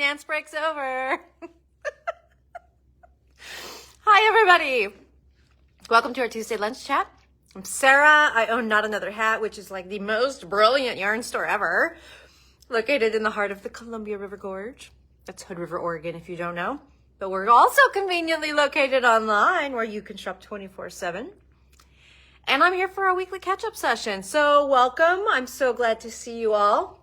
dance break's over. Hi, everybody. Welcome to our Tuesday lunch chat. I'm Sarah. I own Not Another Hat, which is like the most brilliant yarn store ever, located in the heart of the Columbia River Gorge. That's Hood River, Oregon, if you don't know. But we're also conveniently located online where you can shop 24/7. And I'm here for a weekly catch-up session. So welcome. I'm so glad to see you all.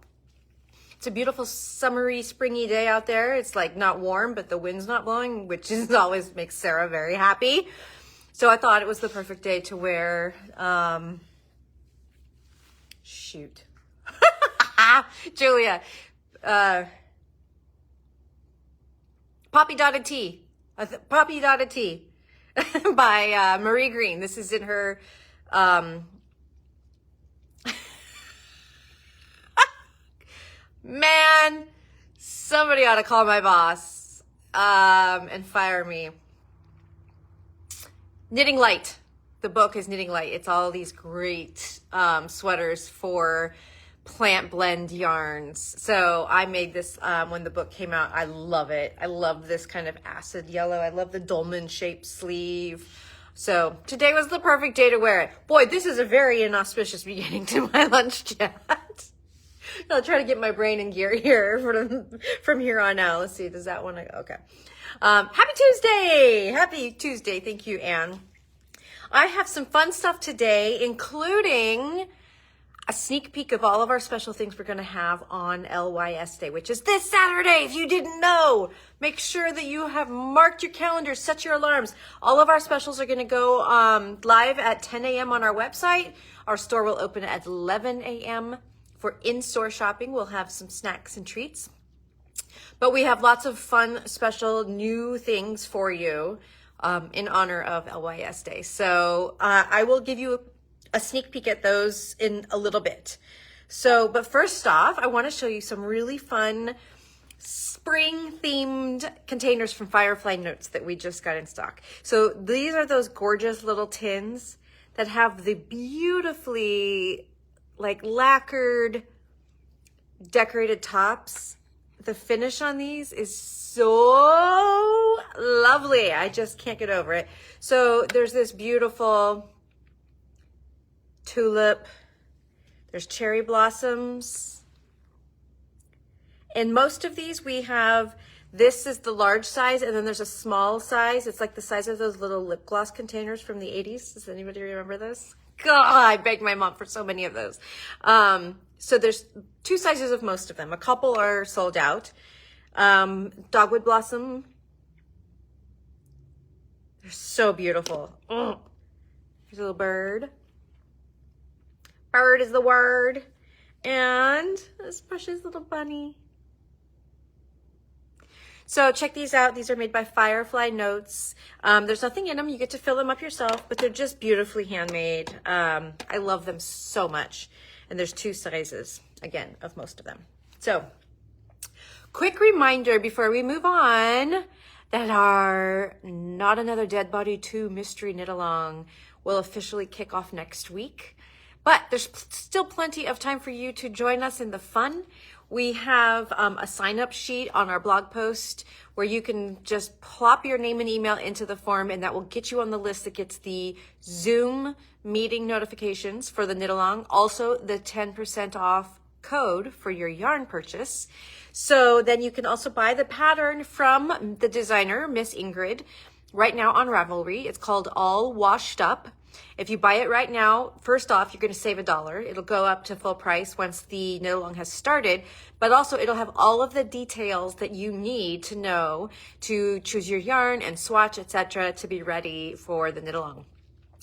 It's a beautiful summery, springy day out there. It's like not warm, but the wind's not blowing, which is always makes Sarah very happy. So I thought it was the perfect day to wear, shoot. Julia, Poppy Dotted Tea by Marie Greene. This is in her, man, somebody ought to call my boss and fire me. Knitting Light. The book is Knitting Light. It's all these great sweaters for plant blend yarns. So I made this when the book came out. I love it. I love this kind of acid yellow. I love the dolman shaped sleeve. So today was the perfect day to wear it. Boy, this is a very inauspicious beginning to my lunch chat. I'll try to get my brain in gear here from here on out. Let's see, does that one, okay. Happy Tuesday! Happy Tuesday. Thank you, Anne. I have some fun stuff today, including a sneak peek of all of our special things we're going to have on LYS Day, which is this Saturday. If you didn't know, make sure that you have marked your calendars, set your alarms. All of our specials are going to go live at 10 a.m. on our website. Our store will open at 11 a.m. For in-store shopping. We'll have some snacks and treats. But we have lots of fun, special, new things for you in honor of LYS Day. So I will give you a sneak peek at those in a little bit. So, but first off, I want to show you some really fun spring-themed containers from Firefly Notes that we just got in stock. So these are those gorgeous little tins that have the beautifully like lacquered, decorated tops. The finish on these is so lovely. I just can't get over it. So there's this beautiful tulip. There's cherry blossoms. In most of these we have, this is the large size, and then there's a small size. It's like the size of those little lip gloss containers from the 80s. Does anybody remember this? God, I begged my mom for so many of those. So there's two sizes of most of them. A couple are sold out. Dogwood blossom. They're so beautiful. Oh, there's a little bird. Bird is the word. And this precious little bunny. So check these out. These are made by Firefly Notes. There's nothing in them. You get to fill them up yourself, but they're just beautifully handmade. I love them so much. And there's two sizes, again, of most of them. So quick reminder before we move on that our Not Another Dead Body 2 Mystery Knitalong will officially kick off next week. But there's still plenty of time for you to join us in the fun. We have a sign-up sheet on our blog post where you can just plop your name and email into the form, and that will get you on the list that gets the Zoom meeting notifications for the knit-along. Also, the 10% off code for your yarn purchase. So then you can also buy the pattern from the designer, Miss Ingrid, right now on Ravelry. It's called All Washed Up. If you buy it right now, first off, you're going to save $1. It'll go up to full price once the knit-along has started, but also it'll have all of the details that you need to know to choose your yarn and swatch, etc., to be ready for the knit-along.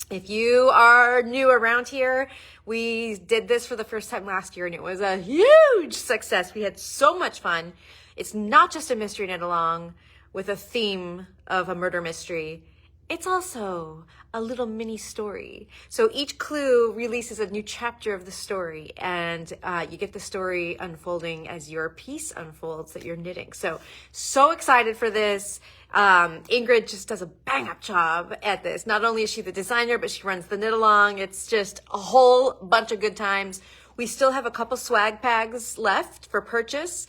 If you are new around here, we did this for the first time last year and it was a huge success. We had so much fun. It's not just a mystery knit-along with a theme of a murder mystery. It's also a little mini story. So each clue releases a new chapter of the story, and you get the story unfolding as your piece unfolds that you're knitting. So excited for this. Ingrid just does a bang up job at this. Not only is she the designer, but she runs the knit along. It's just a whole bunch of good times. We still have a couple swag bags left for purchase.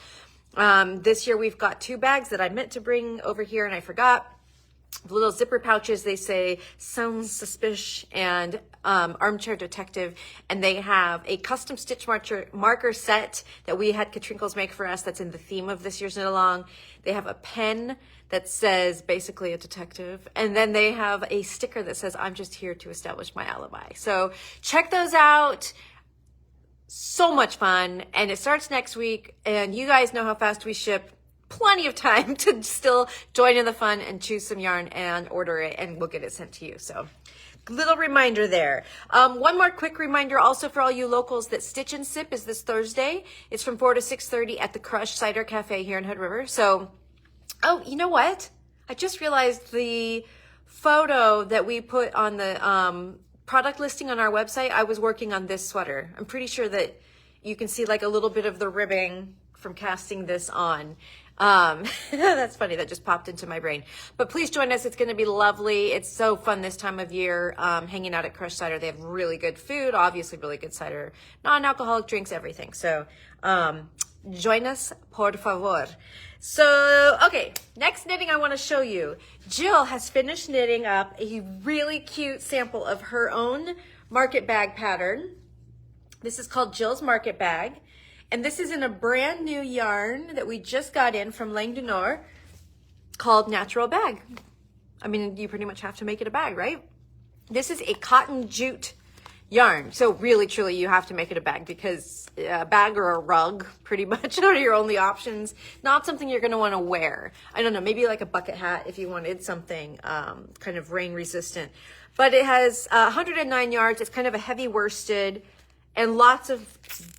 This year we've got 2 bags that I meant to bring over here and I forgot. The little zipper pouches, they say sounds suspicious and armchair detective, and they have a custom stitch marker set that we had Katrinkles make for us that's in the theme of this year's knit along. They have a pen that says basically a detective, and then they have a sticker that says I'm just here to establish my alibi. So check those out. So much fun, and it starts next week, and you guys know how fast we ship. Plenty of time to still join in the fun and choose some yarn and order it, and we'll get it sent to you. So little reminder there. One more quick reminder also for all you locals that Stitch and Sip is this Thursday. It's from 4 to 6:30 at the Crush Cider Cafe here in Hood River. So, oh, you know what? I just realized the photo that we put on the product listing on our website, I was working on this sweater. I'm pretty sure that you can see like a little bit of the ribbing from casting this on. That's funny, that just popped into my brain. But please join us, it's going to be lovely. It's so fun this time of year, hanging out at Crush Cider. They have really good food, obviously really good cider, non-alcoholic drinks, everything. So join us, por favor. So, okay, next knitting I want to show you. Jill has finished knitting up a really cute sample of her own market bag pattern. This is called Jill's Market Bag. And this is in a brand new yarn that we just got in from Lang du Nord called Natural Bag. I mean, you pretty much have to make it a bag, right? This is a cotton jute yarn. So really, truly, you have to make it a bag because a bag or a rug pretty much are your only options. Not something you're going to want to wear. I don't know, maybe like a bucket hat if you wanted something kind of rain resistant. But it has 109 yards. It's kind of a heavy worsted and lots of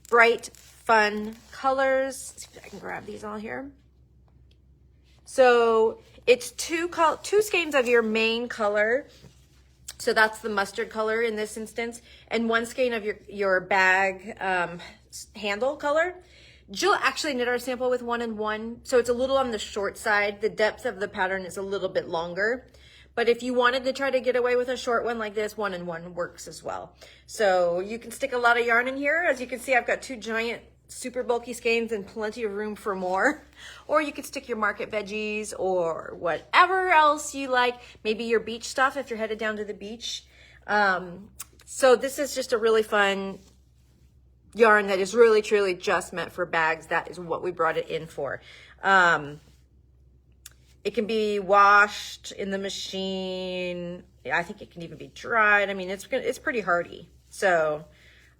bright, fun colors. Let's see if I can grab these all here. So it's two skeins of your main color. So that's the mustard color in this instance, and 1 skein of your bag handle color. Jill actually knit our sample with 1 and 1, so it's a little on the short side. The depth of the pattern is a little bit longer. But if you wanted to try to get away with a short one like this, 1 and 1 works as well. So you can stick a lot of yarn in here. As you can see, I've got 2 giant super bulky skeins and plenty of room for more. Or you could stick your market veggies or whatever else you like. Maybe your beach stuff if you're headed down to the beach. So this is just a really fun yarn that is really, truly just meant for bags. That is what we brought it in for. It can be washed in the machine. I think it can even be dried. I mean, it's pretty hardy. So,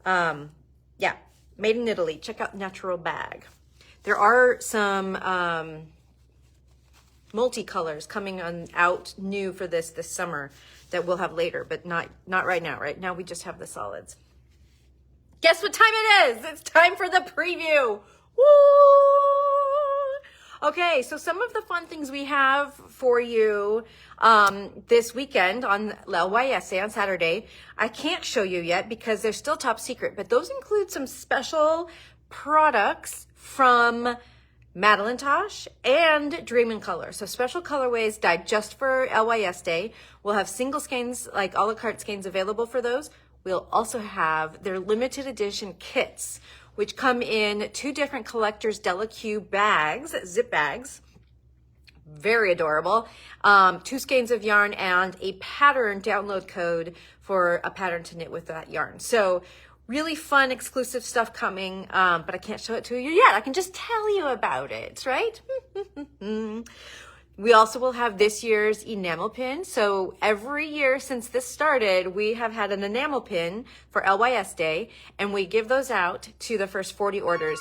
yeah, made in Italy. Check out Natural Bag. There are some multicolors coming out new for this summer that we'll have later, but not right now. Right now, we just have the solids. Guess what time it is? It's time for the preview. Woo! Okay, so some of the fun things we have for you this weekend on LYSA on Saturday, I can't show you yet because they're still top secret, but those include some special products from Madeline Tosh and Dream in Color. So special colorways dyed just for LYS Day. We'll have single skeins, like a la carte skeins available for those. We'll also have their limited edition kits, which come in 2 different collector's Delaque bags, zip bags. Very adorable. 2 skeins of yarn and a pattern download code for a pattern to knit with that yarn. So really fun, exclusive stuff coming, but I can't show it to you yet. I can just tell you about it, right? We also will have this year's enamel pin. So every year since this started, we have had an enamel pin for LYS Day, and we give those out to the first 40 orders.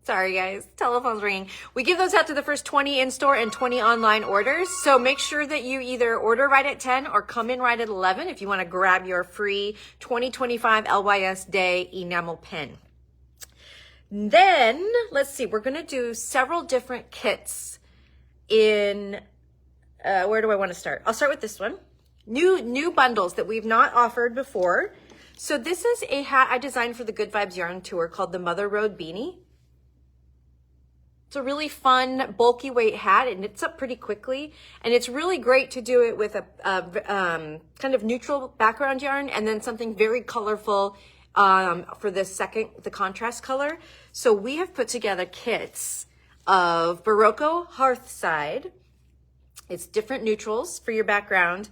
Sorry guys, telephone's ringing. We give those out to the first 20 in-store and 20 online orders. So make sure that you either order right at 10 or come in right at 11 if you want to grab your free 2025 LYS Day enamel pin. Then, let's see, we're going to do several different kits in, where do I want to start? I'll start with this one. New bundles that we've not offered before. So this is a hat I designed for the Good Vibes Yarn Tour called the Mother Road Beanie. It's a really fun, bulky weight hat. It knits up pretty quickly, and it's really great to do it with a kind of neutral background yarn and then something very colorful for the contrast color. So we have put together kits of Barocco Hearthside. It's different neutrals for your background,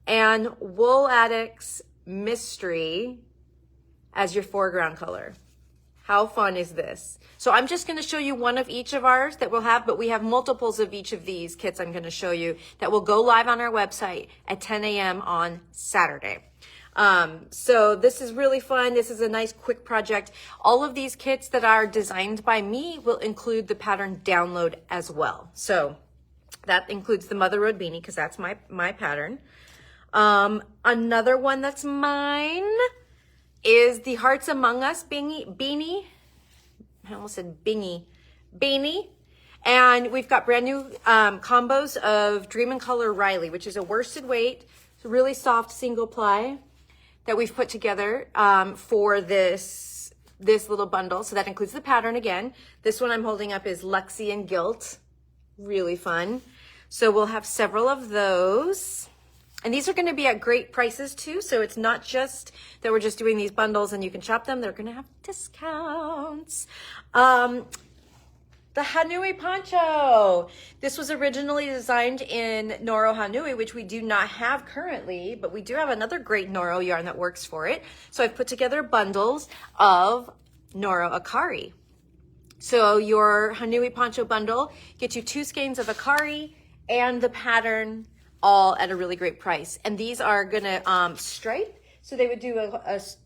and Wool Addicts Mystery as your foreground color. How fun is this? So I'm just going to show you one of each of ours that we'll have, but we have multiples of each of these kits I'm going to show you that will go live on our website at 10 a.m. on Saturday. So this is really fun. This is a nice quick project. All of these kits that are designed by me will include the pattern download as well. So that includes the Mother Road beanie, because that's my pattern. Another one that's mine is the Hearts Among Us beanie. I almost said beanie. And we've got brand new combos of Dream and Color Riley, which is a worsted weight, really soft single ply that we've put together for this little bundle. So that includes the pattern again. This one I'm holding up is Lexi and Guilt. Really fun. So we'll have several of those. And these are going to be at great prices too. So it's not just that we're just doing these bundles and you can shop them. They're going to have discounts. The Hanui poncho. This was originally designed in Noro Hanui, which we do not have currently, but we do have another great Noro yarn that works for it. So I've put together bundles of Noro Akari. So your Hanui poncho bundle gets you 2 skeins of Akari and the pattern all at a really great price. And these are gonna stripe. So they would do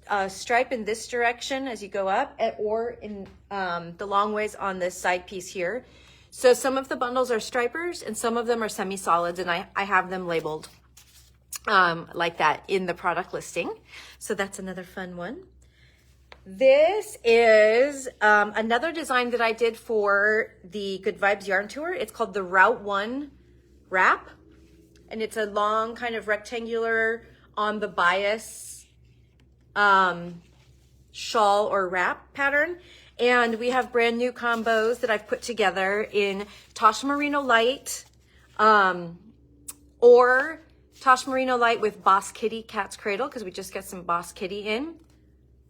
a stripe in this direction as you go up, or in the long ways on this side piece here. So some of the bundles are stripers and some of them are semi-solids, and I have them labeled like that in the product listing. So that's another fun one. This is another design that I did for the Good Vibes Yarn Tour. It's called the Route 1 Wrap, and it's a long kind of rectangular on the bias shawl or wrap pattern. And we have brand new combos that I've put together in Tosh Merino Light or Tosh Merino Light with Boss Kitty Cat's Cradle, because we just got some Boss Kitty in,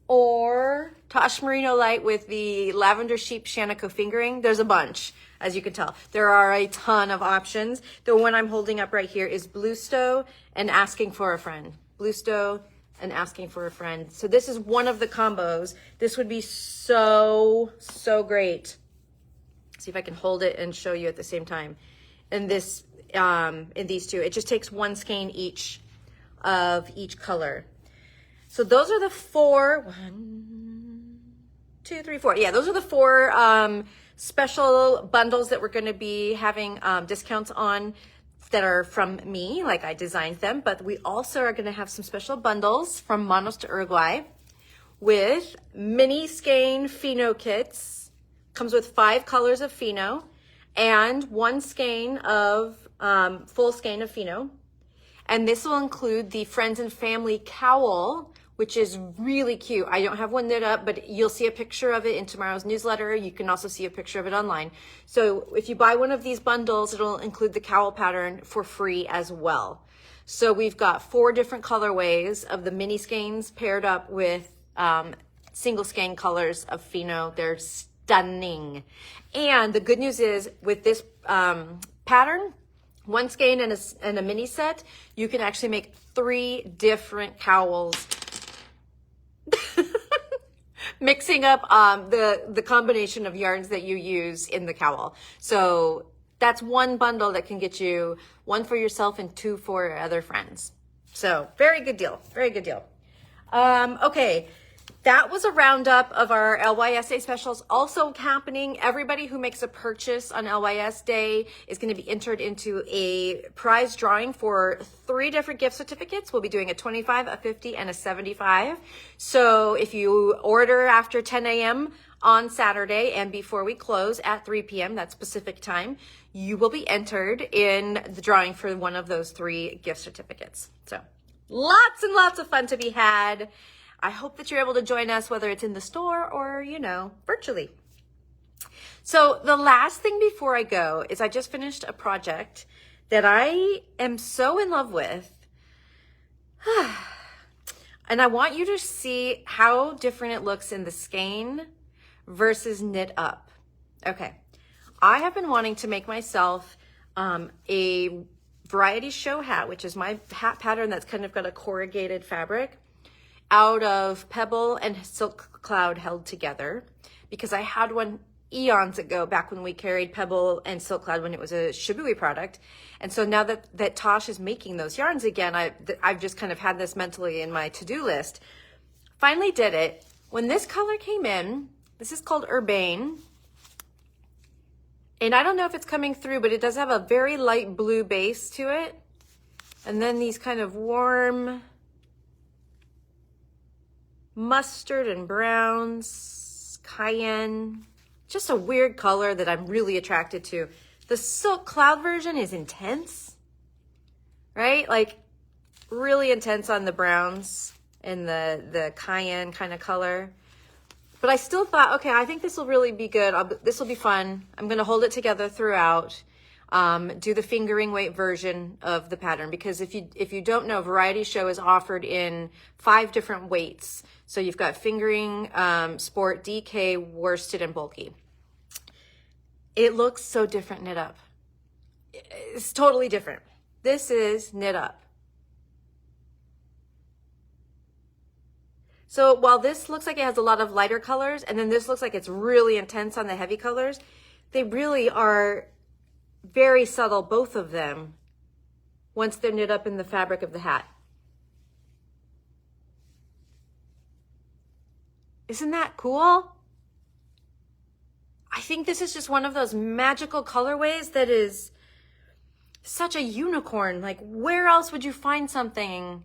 or Tosh Merino Light with the Lavender Sheep Shaniko fingering. There's a bunch, as you can tell. There are a ton of options. The one I'm holding up right here is Blue Stowe and Asking for a Friend. Blue Stowe and Asking for a Friend. So this is one of the combos. This would be so great. See if I can hold it and show you at the same time. And this, in these two, it just takes 1 skein each of each color. So those are the 4, 1, 2, 3, 4. Yeah, those are the 4 special bundles that we're going to be having discounts on that are from me, like I designed them. But we also are going to have some special bundles from Manos to Uruguay with mini skein Fino kits. Comes with 5 colors of Fino and 1 skein of full skein of Fino. And this will include the Friends and Family cowl, which is really cute. I don't have one knit up, but you'll see a picture of it in tomorrow's newsletter. You can also see a picture of it online. So if you buy one of these bundles, it'll include the cowl pattern for free as well. So we've got 4 different colorways of the mini skeins paired up with single skein colors of Fino. They're stunning. And the good news is with this pattern, 1 skein and a mini set, you can actually make 3 different cowls, mixing up the combination of yarns that you use in the cowl. So that's 1 bundle that can get you 1 for yourself and 2 for other friends. So very good deal. Very good deal. Okay. That was a roundup of our LYS specials also happening. Everybody who makes a purchase on LYS Day is going to be entered into a prize drawing for 3 different gift certificates. We'll be doing a 25, a 50, and a 75. So if you order after 10 a.m. on Saturday and before we close at 3 p.m., that's Pacific time, you will be entered in the drawing for one of those 3 gift certificates. So lots and lots of fun to be had. I hope that you're able to join us, whether it's in the store or, virtually. So the last thing before I go is I just finished a project that I am so in love with. And I want you to see how different it looks in the skein versus knit up. Okay, I have been wanting to make myself a variety show hat, which is my hat pattern that's kind of got a corrugated fabric out of Pebble and Silk Cloud held together, because I had one eons ago, back when we carried Pebble and Silk Cloud when it was a Shibui product. And so now that Tosh is making those yarns again, I've just kind of had this mentally in my to-do list. Finally did it. When this color came in, this is called Urbane. And I don't know if it's coming through, but it does have a very light blue base to it. And then these kind of warm mustard and browns, cayenne. Just a weird color that I'm really attracted to. The Silk Cloud version is intense, right? Like really intense on the browns and the cayenne kind of color. But I still thought, okay, I think this will really be good. This will be fun. I'm going to hold it together throughout. Do the fingering weight version of the pattern, because if you don't know, Variety Show is offered in 5 different weights. So you've got fingering, sport, DK, worsted, and bulky. It looks so different knit up. It's totally different. This is knit up. So while this looks like it has a lot of lighter colors, and then this looks like it's really intense on the heavy colors, they really are very subtle, both of them, once they're knit up in the fabric of the hat. Isn't that cool? I think this is just one of those magical colorways that is such a unicorn. Like, where else would you find something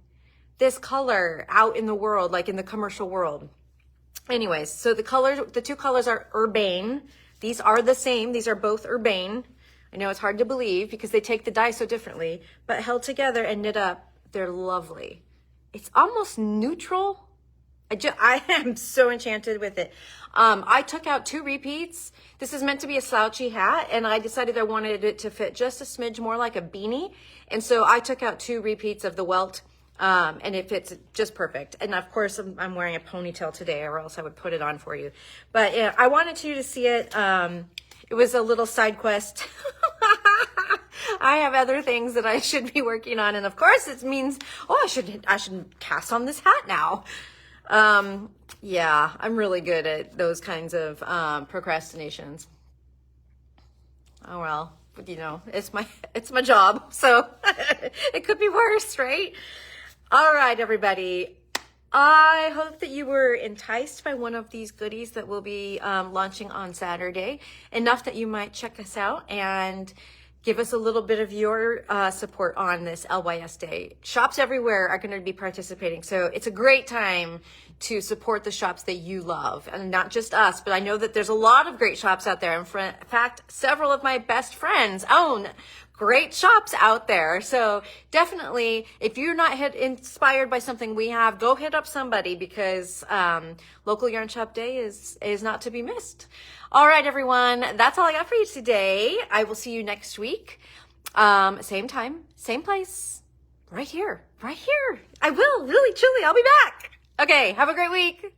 this color out in the world, like in the commercial world? Anyways, so the 2 colors are Urbane. These are the same. These are both Urbane. I know it's hard to believe because they take the dye so differently, but held together and knit up, they're lovely. It's almost neutral. I am so enchanted with it. I took out 2 repeats. This is meant to be a slouchy hat, and I decided I wanted it to fit just a smidge more like a beanie. And so I took out 2 repeats of the welt, and it fits just perfect. And of course, I'm wearing a ponytail today, or else I would put it on for you. But yeah, I wanted you to see it. It was a little side quest. I have other things that I should be working on, and of course, it means, oh, I should cast on this hat now. Yeah, I'm really good at those kinds of procrastinations. Oh well, but you know, it's my job, so it could be worse, right? All right, everybody. I hope that you were enticed by one of these goodies that we'll be launching on Saturday, enough that you might check us out and give us a little bit of your support on this LYS Day. Shops everywhere are going to be participating, so it's a great time to support the shops that you love, and not just us, but I know that there's a lot of great shops out there. In fact, several of my best friends own great shops out there. So definitely, if you're not inspired by something we have, go hit up somebody, because local yarn shop day is not to be missed. All right, everyone, that's all I got for you today. I will see you next week. Same time, same place, right here. I will, really, truly, I'll be back. Okay, have a great week.